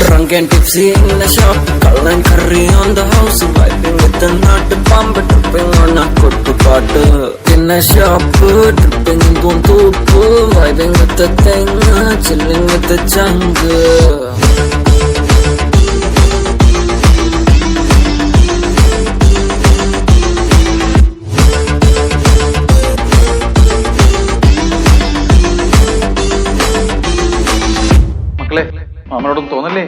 Drunk and tipsy in the shop, cull and curry on the house, vibing with the nut bomb, tripping on a kuttu paattu. In the shop, tripping in Guntupu, vibing with the thing, chilling with the jungle. മാമനോടൊന്നും തോന്നല്ലേ?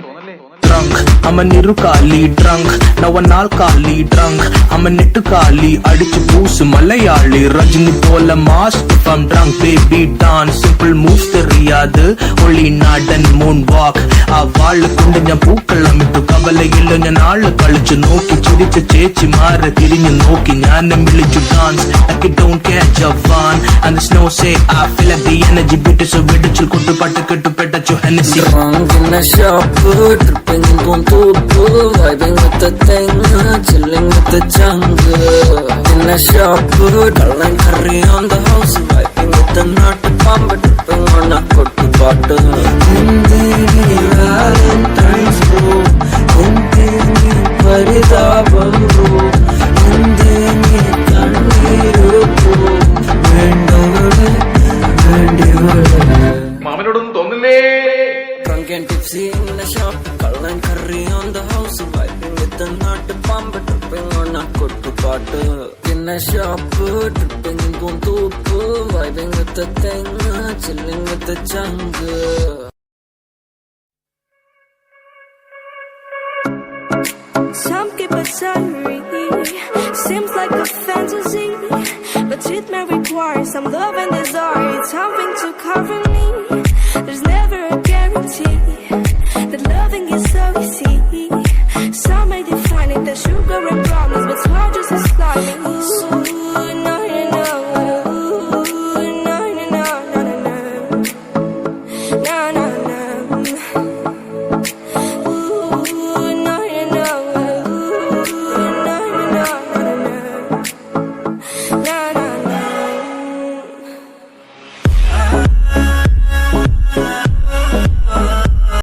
Drunk, I'm a nirukali drunk. Now a nalkali drunk. I'm a nettukali adichu boosu malayali. Rajini pola mask if I'm drunk. Baby dance, simple moves theriyadu. Only nod and moonwalk. ആ വാള് കൊണ്ട് ഞാൻ പൂക്കളം ഇട്ടു. കവലയില്ല ഞാൻ ആള് കളിച്ചു നോക്കി. ചിരിച്ച ചേച്ചി മാറി തിരിഞ്ഞു നോക്കി. ഞാനും വിളിച്ചു dance like it don't catch a fun. And the snow say I feel like the energy bitter so വെടിച്ചു കൊട്ടുപാട്ട് കെട്ടു പെട്ടച്ചു Hennessy. Drunk in the shop, tripping in Guntupu, vibing with the thing, chilling with the jungle. In the shop, cull and curry on the house, vibing with the nut bomb, tripping on a kuttu paattu. Indini Valentine's Day, indini paridabam ro, indini kanneeru po, vendavade vendivade. മാമനോടൊന്നും തോന്നില്ലേ? Drunk and tipsy in the shop, cull and curry on the house, vibing with the nut bomb, tripping on a kuttu paattu. In the shop, tripping in Guntupu, vibing with the thing, chilling with the jungle. Some keep it sorry, seems like a fantasy, but it may require some love and desire. It's something to cover